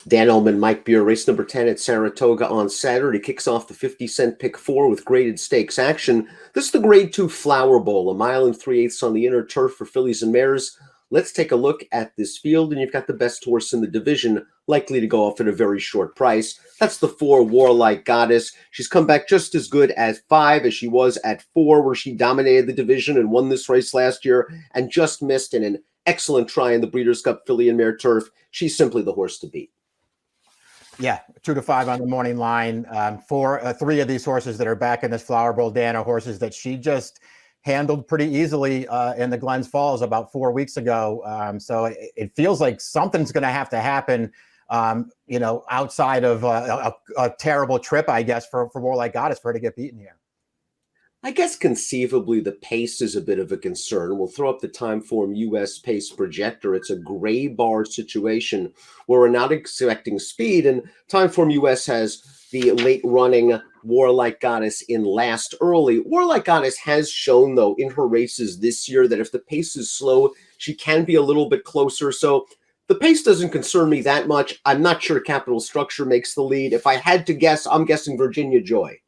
Dan Illman, Mike Beer, race number 10 at Saratoga on Saturday. Kicks off the 50-cent pick four with graded stakes action. This is the grade 2 Flower Bowl, a mile and 3/8 on the inner turf for fillies and mares. Let's take a look at this field, and you've got the best horse in the division, likely to go off at a very short price. That's the 4 Warlike Goddess. She's come back just as good at 5 as she was at 4, where she dominated the division and won this race last year and just missed in an excellent try in the Breeders' Cup filly and mare turf. She's simply the horse to beat. Yeah, 2 to 5 on the morning line. Three of these horses that are back in this Flower Bowl, Dan, are horses that she just handled pretty easily in the Glens Falls about 4 weeks ago. So it feels like something's going to have to happen, outside of a terrible trip, I guess, for Warlike Goddess for her to get beaten here. I guess conceivably the pace is a bit of a concern. We'll throw up the Timeform US pace projector. It's a gray bar situation where we're not expecting speed, and Timeform US has the late running Warlike Goddess in last early. Warlike Goddess has shown, though, in her races this year that if the pace is slow, she can be a little bit closer. So the pace doesn't concern me that much. I'm not sure Capital Structure makes the lead. If I had to guess, I'm guessing Virginia Joy.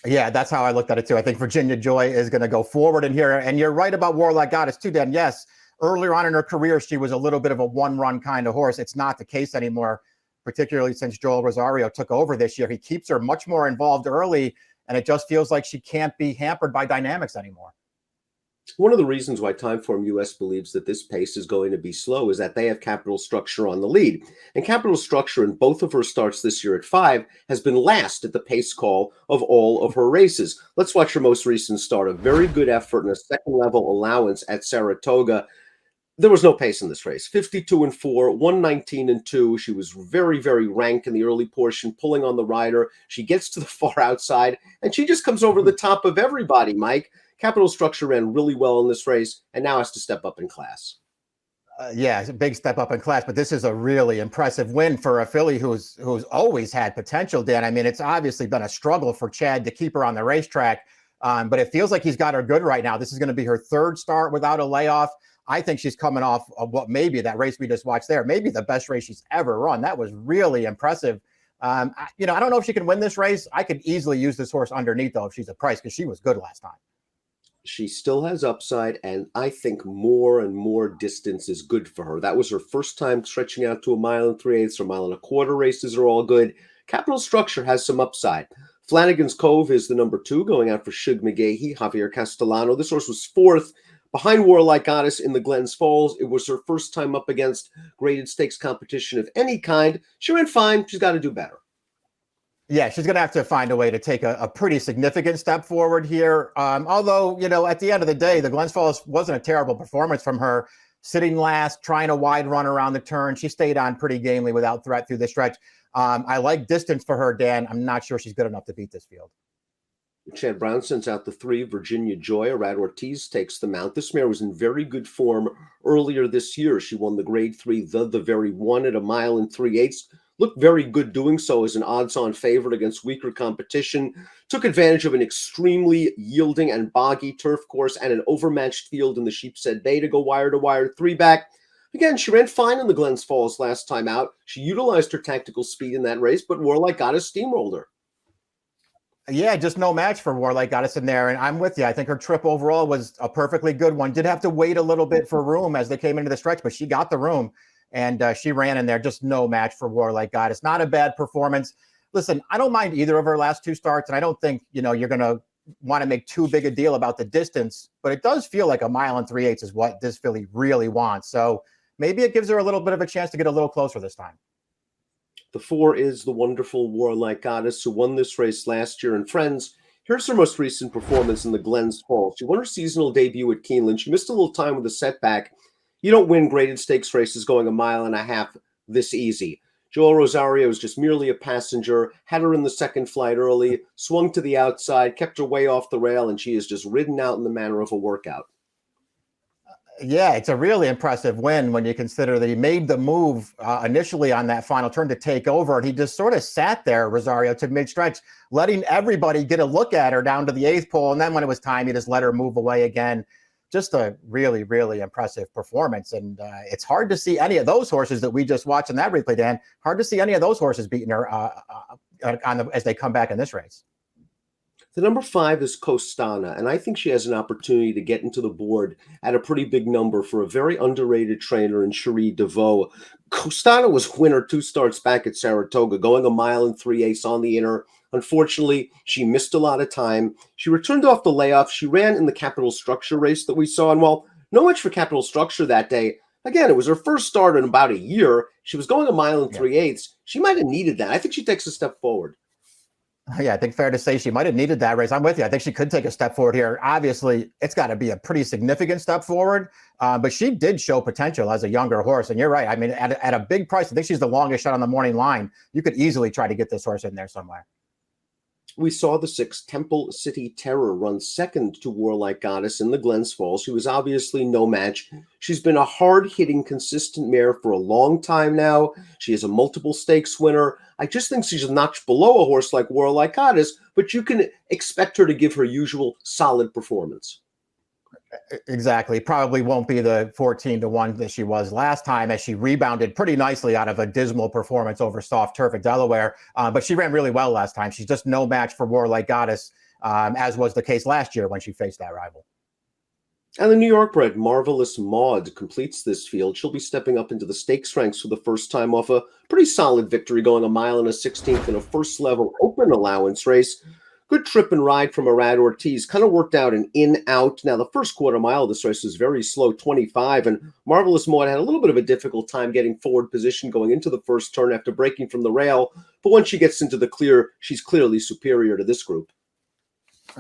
Yeah, that's how I looked at it too. I think Virginia Joy is going to go forward in here. And you're right about Warlike Goddess too, Dan. Yes, earlier on in her career, she was a little bit of a one-run kind of horse. It's not the case anymore, particularly since Joel Rosario took over this year. He keeps her much more involved early, and it just feels like she can't be hampered by dynamics anymore. One of the reasons why Timeform US believes that this pace is going to be slow is that they have Capital Structure on the lead. And Capital Structure in both of her starts this year at 5 has been last at the pace call of all of her races. Let's watch her most recent start. A very good effort and a second level allowance at Saratoga. There was no pace in this race. 52-4, 119-2. She was very, very rank in the early portion, pulling on the rider. She gets to the far outside, and she just comes over the top of everybody, Mike. Capital Structure ran really well in this race and now has to step up in class. Yeah, it's a big step up in class, but this is a really impressive win for a filly who's always had potential, Dan. I mean, it's obviously been a struggle for Chad to keep her on the racetrack, but it feels like he's got her good right now. This is going to be her third start without a layoff. I think she's coming off of what maybe that race we just watched there, maybe the best race she's ever run. That was really impressive. I don't know if she can win this race. I could easily use this horse underneath, though, if she's a price, because she was good last time. She still has upside, and I think more and more distance is good for her. That was her first time stretching out to a mile and 3/8 or mile and a quarter races are all good. Capital Structure has some upside. Flanagan's Cove is the number 2, going out for Shug McGahee, Javier Castellano. This horse was 4th behind Warlike Goddess in the Glens Falls. It was her first time up against graded stakes competition of any kind. She ran fine. She's got to do better. Yeah, she's going to have to find a way to take a pretty significant step forward here. Although, at the end of the day, the Glens Falls wasn't a terrible performance from her. Sitting last, trying a wide run around the turn. She stayed on pretty gamely without threat through the stretch. I like distance for her, Dan. I'm not sure she's good enough to beat this field. Chad Brown sends out the 3, Virginia Joy. Arad Ortiz takes the mount. This mare was in very good form earlier this year. She won the grade 3, the very one at a mile and 3/8. Looked very good doing so as an odds-on favorite against weaker competition. Took advantage of an extremely yielding and boggy turf course and an overmatched field in the Sheepshead Bay to go wire-to-wire 3-back. Again, she ran fine in the Glens Falls last time out. She utilized her tactical speed in that race, but Warlike Goddess steamrolled her. Yeah, just no match for Warlike Goddess in there, and I'm with you. I think her trip overall was a perfectly good one. Did have to wait a little bit for room as they came into the stretch, but she got the room. And she ran in there, just no match for Warlike Goddess. Not a bad performance. Listen, I don't mind either of her last 2 starts, and I don't think, you're going to want to make too big a deal about the distance, but it does feel like a mile and 3/8 is what this filly really wants. So maybe it gives her a little bit of a chance to get a little closer this time. The 4 is the wonderful Warlike Goddess, who won this race last year. And friends, here's her most recent performance in the Glens Falls. She won her seasonal debut at Keeneland. She missed a little time with a setback. You don't win graded stakes races going a mile and a half this easy. Joel Rosario is just merely a passenger, had her in the second flight early, swung to the outside, kept her way off the rail, and she is just ridden out in the manner of a workout. Yeah, it's a really impressive win when you consider that he made the move initially on that final turn to take over, and he just sort of sat there, Rosario, to mid-stretch, letting everybody get a look at her down to the 8th pole, and then when it was time, he just let her move away again. just a really, really impressive performance. And it's hard to see any of those horses that we just watched in that replay, Dan. Hard to see any of those horses beating her as they come back in this race. The number 5 is Costana, and I think she has an opportunity to get into the board at a pretty big number for a very underrated trainer in Cherie DeVoe. Costana was winner 2 starts back at Saratoga, going 1 mile and 3/8 on the inner. Unfortunately, she missed a lot of time. She returned off the layoff. She ran in the Capital Structure race that we saw, and while no much for Capital Structure that day, again, it was her first start in about a year. She was going 1 mile and 3/8. She might have needed that. I think she takes a step forward. Yeah, I think fair to say she might have needed that race. I'm with you. I think she could take a step forward here. Obviously, it's got to be a pretty significant step forward, but she did show potential as a younger horse. And you're right. I mean, at a big price, I think she's the longest shot on the morning line. You could easily try to get this horse in there somewhere. We saw the 6 Temple City Terror run second to Warlike Goddess in the Glens Falls. She was obviously no match. She's been a hard-hitting, consistent mare for a long time now. She is a multiple stakes winner. I just think she's a notch below a horse like Warlike Goddess, but you can expect her to give her usual solid performance. Exactly. Probably won't be the 14-1 that she was last time, as she rebounded pretty nicely out of a dismal performance over soft turf at Delaware. But she ran really well last time. She's just no match for Warlike Goddess, as was the case last year when she faced that rival. And the New York bred Marvelous Maud completes this field. She'll be stepping up into the stakes ranks for the first time off a pretty solid victory, going 1 mile and 1/16 in a first level open allowance race. Good trip and ride from Arad Ortiz. Kind of worked out an in-out. Now, the first quarter mile of this race was very slow, 25, and Marvelous Maud had a little bit of a difficult time getting forward position going into the first turn after breaking from the rail. But once she gets into the clear, she's clearly superior to this group.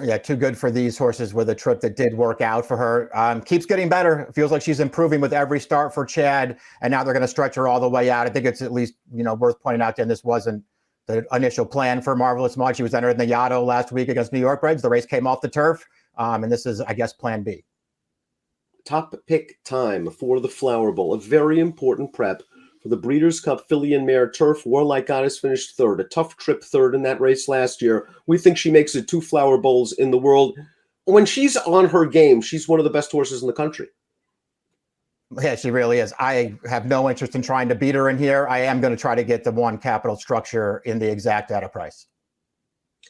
Yeah, too good for these horses with a trip that did work out for her. Keeps getting better. It feels like she's improving with every start for Chad, and now they're going to stretch her all the way out. I think it's at least, worth pointing out, Dan, this wasn't the initial plan for Marvelous Maud. She was entered in the Yaddo last week against New York Breds. The race came off the turf, and this is, I guess, plan B. Top pick time for the Flower Bowl, a very important prep for the Breeders' Cup Filly and Mare Turf. Warlike Goddess finished third, a tough trip third in that race last year. We think she makes it 2 Flower Bowls in the world. When she's on her game, she's one of the best horses in the country. Yeah, she really is. I have no interest in trying to beat her in here. I am going to try to get the 1 Capital Structure in the exact at a price.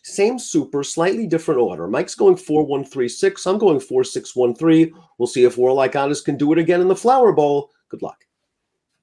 Same super, slightly different order. Mike's going 4-1-3-6. I'm going 4-6-1-3. We'll see if Warlike Goddess can do it again in the Flower Bowl. Good luck.